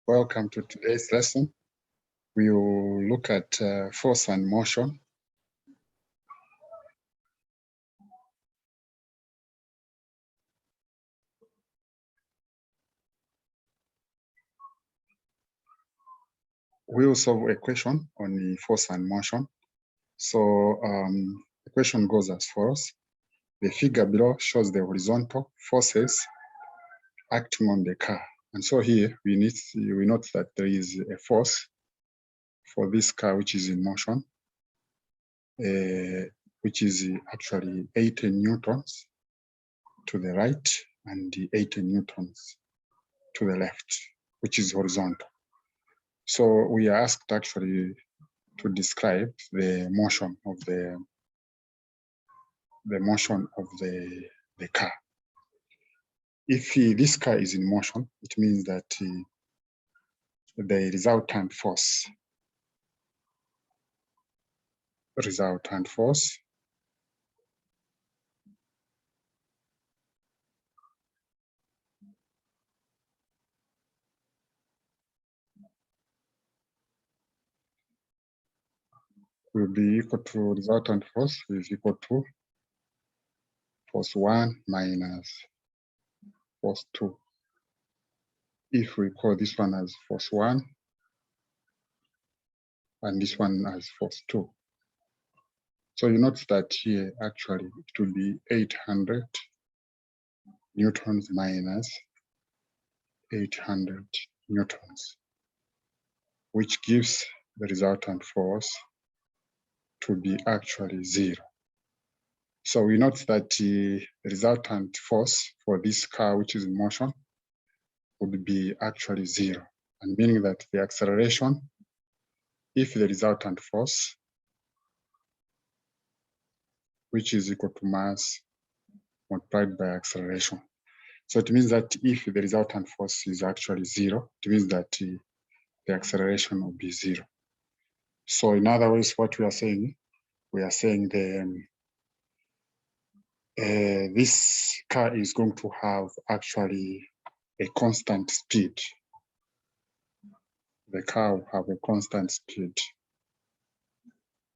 Welcome to today's lesson. We will look at force and motion. We will solve a question on the force and motion. So the question goes as follows. The figure below shows the horizontal forces acting on the car. And so here we note that there is a force for this car which is in motion, which is actually 80 newtons to the right and 80 newtons to the left, which is horizontal. So we are asked actually to describe the motion of the car. If this car is in motion, it means that the resultant force will be equal to resultant force is equal to force 1 minus force 2. If we call this one as force 1 and this one as force 2. So you note that here actually it will be 800 newtons minus 800 newtons, which gives the resultant force to be actually 0. So we note that the resultant force for this car which is in motion would be actually 0, and meaning that the acceleration, if the resultant force, which is equal to mass multiplied by acceleration. So it means that if the resultant force is actually 0, it means that the acceleration will be 0. So in other words, what we are saying this car is going to have actually a constant speed. The car will have a constant speed.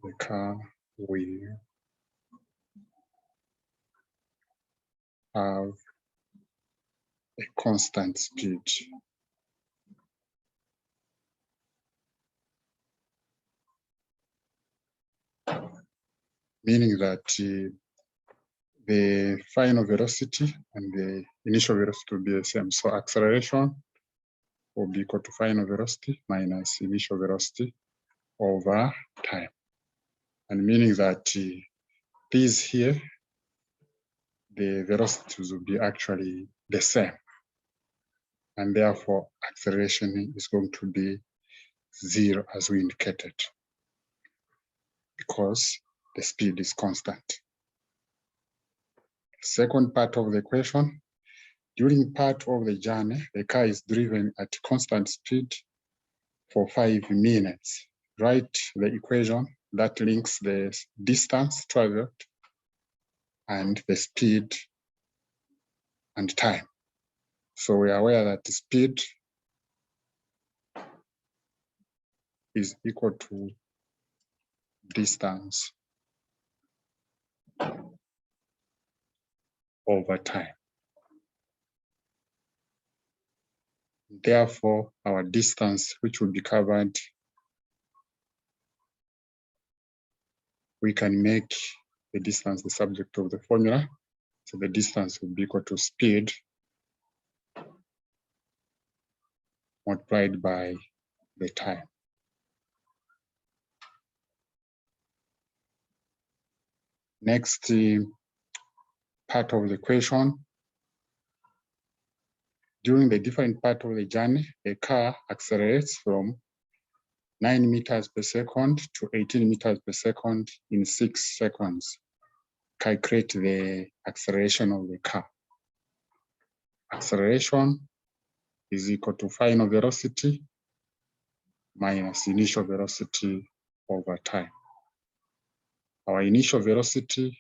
The car will have a constant speed. Meaning that the final velocity and the initial velocity will be the same. So acceleration will be equal to final velocity minus initial velocity over time. And meaning that these here, the velocities will be actually the same. And therefore, acceleration is going to be 0 as we indicated, because the speed is constant. Second part of the question, during part of the journey, the car is driven at constant speed for 5 minutes. Write the equation that links the distance traveled and the speed and time. So we are aware that the speed is equal to distance over time. Therefore, our distance, which will be covered, we can make the distance the subject of the formula. So the distance will be equal to speed multiplied by the time. Next part of the question, during the different part of the journey, the car accelerates from 9 meters per second to 18 meters per second in 6 seconds. Calculate the acceleration of the car. Acceleration is equal to final velocity minus initial velocity over time. Our initial velocity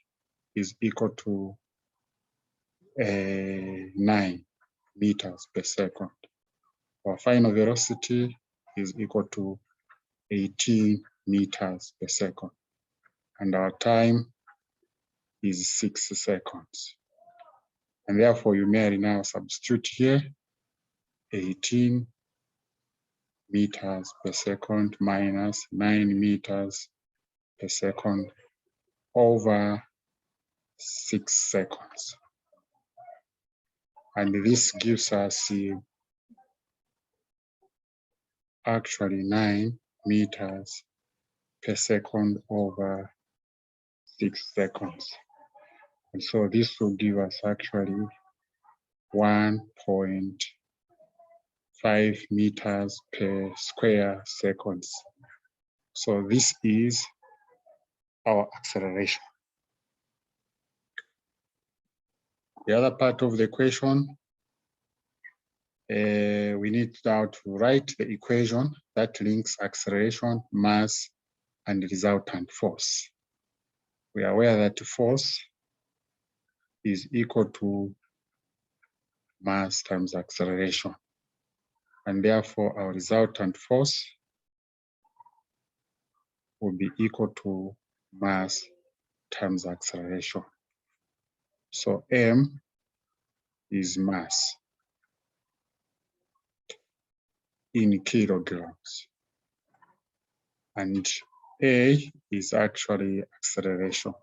is equal to 9 meters per second our final velocity is equal to 18 meters per second, and our time is 6 seconds. And therefore, you may now substitute here 18 meters per second minus 9 meters per second over 6 seconds. And this gives us actually 9 meters per second over 6 seconds. And so this will give us actually 1.5 meters per square seconds. So this is our acceleration. The other part of the equation, we need now to write the equation that links acceleration, mass, and resultant force. We are aware that force is equal to mass times acceleration. And therefore, our resultant force will be equal to mass times acceleration. So M is mass in kilograms, and A is actually acceleration.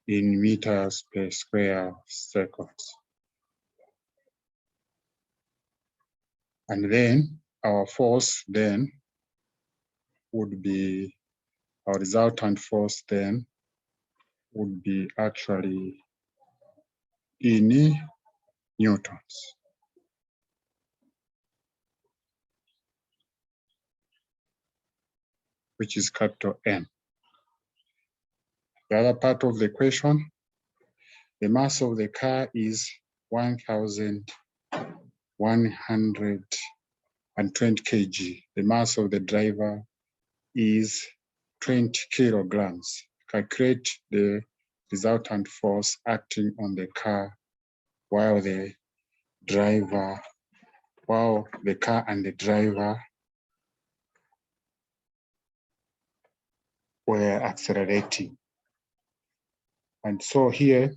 In meters per square seconds. And then our force then would be, our resultant force then would be actually in newtons. Which is capital N. The other part of the equation, the mass of the car is 1,120 kg. The mass of the driver is 20 kilograms. Calculate the resultant force acting on the car while the car and the driver were accelerating. And so here,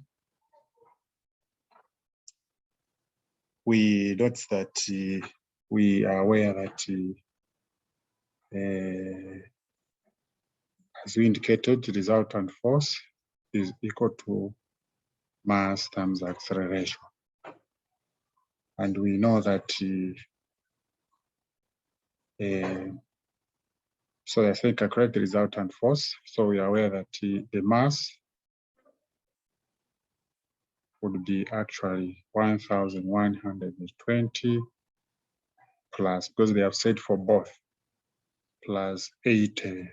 we note that we are aware that as we indicated, the resultant force is equal to mass times acceleration. And we know that, so I think I correct the resultant force. So we are aware that the mass would be actually 1,120 plus, because they have said for both, plus 80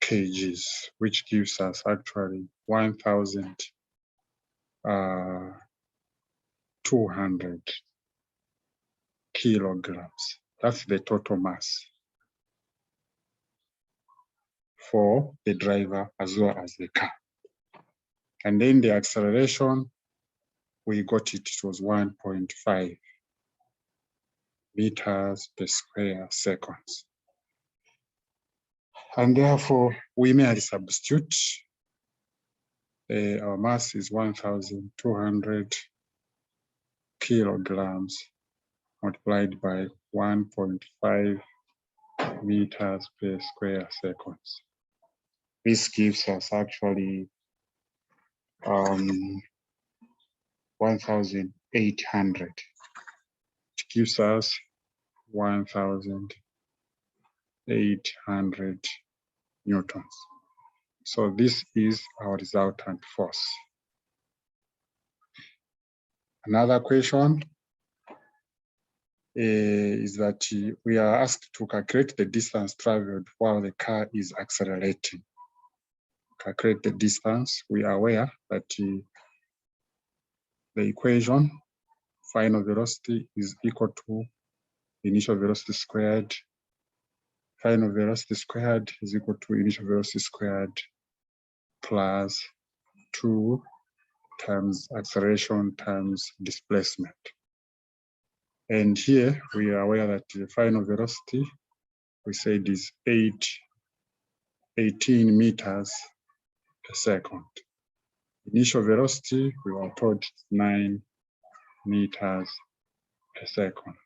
kgs, which gives us actually 1,200 kilograms. That's the total mass for the driver as well as the car. And then the acceleration, we got it was 1.5 meters per square seconds. And therefore, we merely substitute. Our mass is 1,200 kilograms multiplied by 1.5 meters per square seconds. This gives us actually 1,800. It gives us 1,800 newtons. So this is our resultant force. Another question is that we are asked to calculate the distance traveled while the car is accelerating. Calculate the distance. We are aware that the equation, final velocity is equal to initial velocity squared. Final velocity squared is equal to initial velocity squared plus 2 times acceleration times displacement. And here we are aware that the final velocity, we said, is 18 meters per second. Initial velocity, we were told 9 meters per second.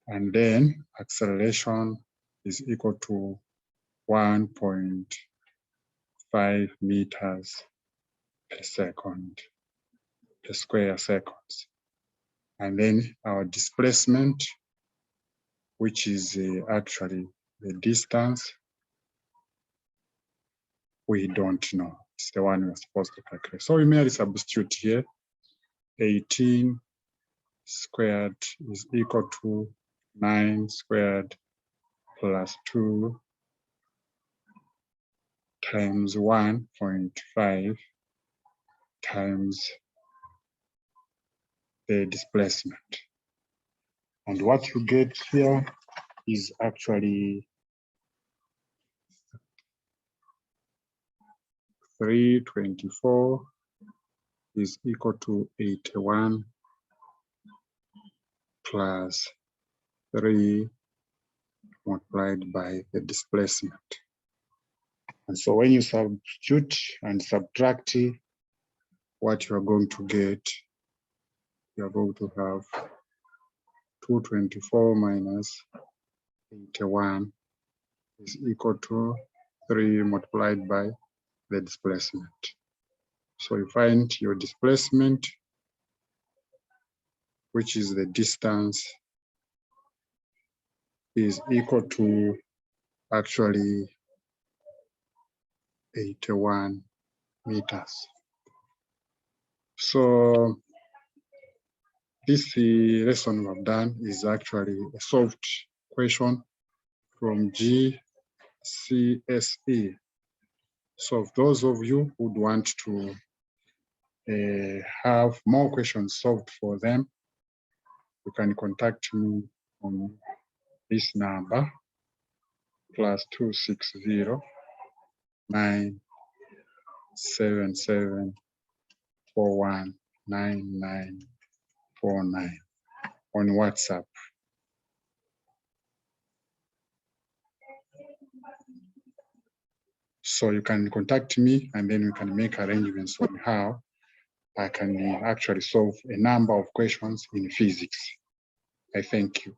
And then acceleration is equal to 1.5 meters per second, per square seconds. And then our displacement, which is actually the distance, we don't know. It's the one we're supposed to calculate. So we merely substitute here. 18 squared is equal to 9 squared plus 2 times 1.5 times the displacement. And what you get here is actually 324 is equal to 81 plus 3 multiplied by the displacement. And so when you substitute and subtract what you are going to get, you are going to have 224 minus 81 is equal to 3 multiplied by the displacement. So you find your displacement, which is the distance, is equal to actually 81 meters. So this lesson we've done is actually a solved question from GCSE. So if those of you who would want to have more questions solved for them, you can contact me on this number, +260 977 419949 on WhatsApp. So you can contact me and then we can make arrangements on how I can actually solve a number of questions in physics. I thank you.